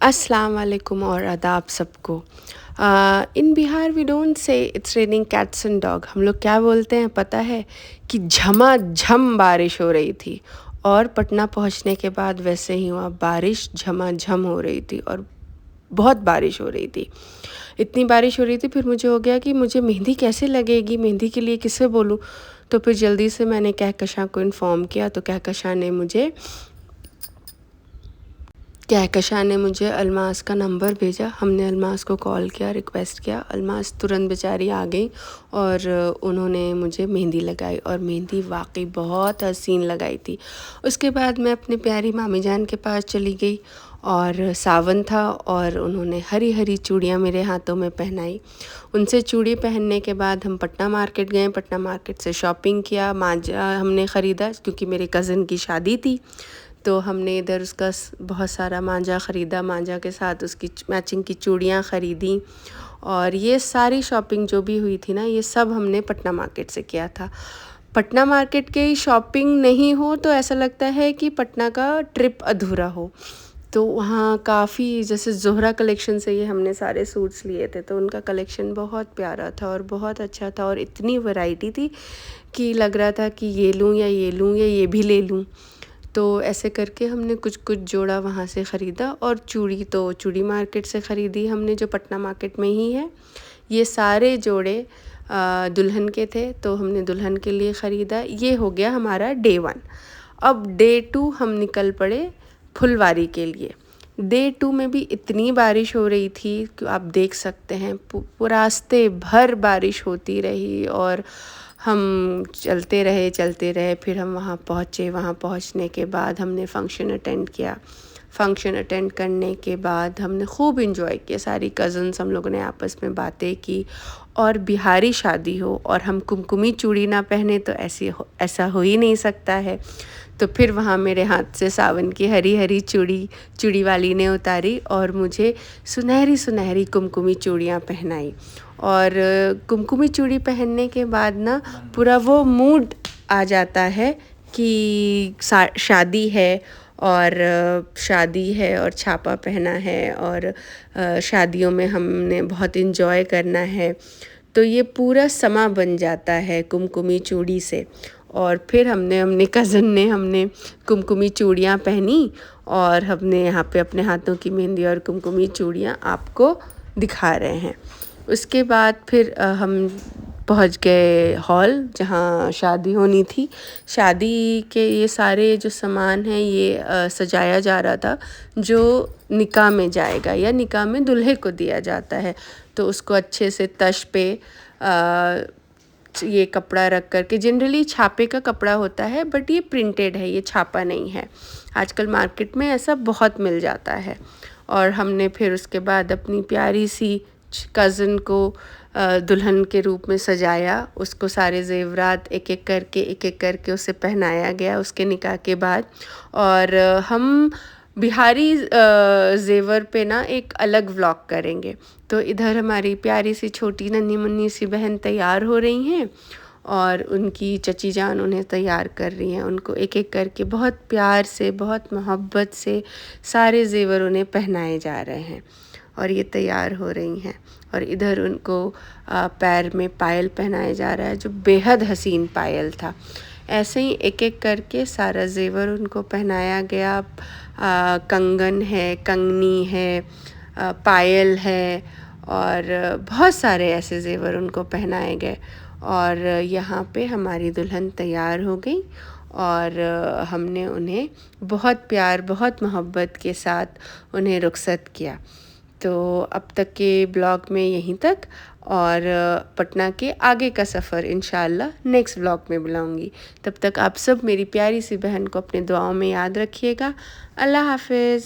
अस्सलाम वालेकुम और आदाब सबको। In Bihar we don't say it's raining cats and dog. हम लोग क्या बोलते हैं पता है कि झमाझम बारिश हो रही थी। और पटना पहुंचने के बाद वैसे ही हुआ, बारिश झमाझम हो रही थी और बहुत बारिश हो रही थी। इतनी बारिश हो रही थी, फिर मुझे हो गया कि मुझे मेहंदी कैसे लगेगी, मेहंदी के लिए किससे बोलूँ। तो फिर जल्दी से मैंने कहकशां को इन्फॉर्म किया, तो कहकशां ने मुझे अलमास का नंबर भेजा। हमने अलमास को कॉल किया, रिक्वेस्ट किया। अलमास तुरंत बेचारी आ गई और उन्होंने मुझे मेहंदी लगाई और मेहंदी वाकई बहुत हसीन लगाई थी। उसके बाद मैं अपनी प्यारी मामी जान के पास चली गई और सावन था और उन्होंने हरी हरी चूड़ियाँ मेरे हाथों में पहनाई। उनसे चूड़ी पहनने के बाद हम पटना मार्केट गए। पटना मार्केट से शॉपिंग किया, मांझा हमने ख़रीदा क्योंकि मेरे कज़न की शादी थी। तो हमने इधर उसका बहुत सारा मांझा ख़रीदा, मांझा के साथ उसकी मैचिंग की चूड़ियाँ ख़रीदी। और ये सारी शॉपिंग जो भी हुई थी ना, ये सब हमने पटना मार्केट से किया था। पटना मार्केट की शॉपिंग नहीं हो तो ऐसा लगता है कि पटना का ट्रिप अधूरा हो। तो वहाँ काफ़ी, जैसे ज़ोहरा कलेक्शन से ये हमने सारे सूट्स लिए थे, तो उनका कलेक्शन बहुत प्यारा था और बहुत अच्छा था और इतनी वैरायटी थी कि लग रहा था कि ये लूँ या ये लूँ या ये भी ले लूँ। तो ऐसे करके हमने कुछ कुछ जोड़ा वहाँ से ख़रीदा। और चूड़ी तो चूड़ी मार्केट से ख़रीदी हमने, जो पटना मार्केट में ही है। ये सारे जोड़े दुल्हन के थे, तो हमने दुल्हन के लिए ख़रीदा। ये हो गया हमारा डे 1। अब डे 2 हम निकल पड़े फुलवारी के लिए। डे 2 में भी इतनी बारिश हो रही थी कि आप देख सकते हैं, रास्ते भर बारिश होती रही और हम चलते रहे। फिर हम वहाँ पहुँचे। वहाँ पहुँचने के बाद हमने फ़ंक्शन अटेंड किया। फ़ंक्शन अटेंड करने के बाद हमने खूब इन्जॉय किया। सारी कज़न्स हम लोगों ने आपस में बातें की। और बिहारी शादी हो और हम कुमकुमी चूड़ी ना पहने तो ऐसा हो ही नहीं सकता है। तो फिर वहाँ मेरे हाथ से सावन की हरी हरी चूड़ी वाली ने उतारी और मुझे सुनहरी सुनहरी कुमकुमी चूड़ियाँ पहनाई। और कुमकुमी चूड़ी पहनने के बाद ना पूरा वो मूड आ जाता है कि शादी है और छापा पहना है और शादियों में हमने बहुत इन्जॉय करना है। तो ये पूरा समा बन जाता है कुमकुमी चूड़ी से। और फिर हमने कुमकुमी चूड़ियाँ पहनी और हमने यहाँ पे अपने हाथों की मेहंदी और कुमकुमी चूड़ियाँ आपको दिखा रहे हैं। उसके बाद फिर हम पहुँच गए हॉल जहाँ शादी होनी थी। शादी के ये सारे जो सामान हैं ये सजाया जा रहा था, जो निकाह में जाएगा या निकाह में दूल्हे को दिया जाता है। तो उसको अच्छे से तश पे ये कपड़ा रख कर के, जनरली छापे का कपड़ा होता है बट ये प्रिंटेड है, ये छापा नहीं है। आजकल मार्केट में ऐसा बहुत मिल जाता है। और हमने फिर उसके बाद अपनी प्यारी सी कज़न को दुल्हन के रूप में सजाया। उसको सारे ज़ेवरात एक एक करके उसे पहनाया गया उसके निकाह के बाद। और हम बिहारी ज़ेवर पे ना एक अलग व्लॉग करेंगे। तो इधर हमारी प्यारी सी छोटी नन्ही मुन्नी सी बहन तैयार हो रही हैं और उनकी चची जान उन्हें तैयार कर रही हैं। उनको एक एक करके बहुत प्यार से, बहुत मोहब्बत से सारे ज़ेवर उन्हें पहनाए जा रहे हैं और ये तैयार हो रही हैं। और इधर उनको पैर में पायल पहनाया जा रहा है, जो बेहद हसीन पायल था। ऐसे ही एक एक करके सारा ज़ेवर उनको पहनाया गया। कंगन है, कंगनी है, पायल है और बहुत सारे ऐसे ज़ेवर उनको पहनाए गए। और यहाँ पे हमारी दुल्हन तैयार हो गई और हमने उन्हें बहुत प्यार, बहुत मोहब्बत के साथ उन्हें रुखसत किया। तो अब तक के ब्लॉग में यहीं तक, और पटना के आगे का सफ़र इंशाअल्लाह नेक्स्ट ब्लॉग में बुलाऊंगी। तब तक आप सब मेरी प्यारी सी बहन को अपने दुआओं में याद रखिएगा। अल्लाह हाफ़िज़।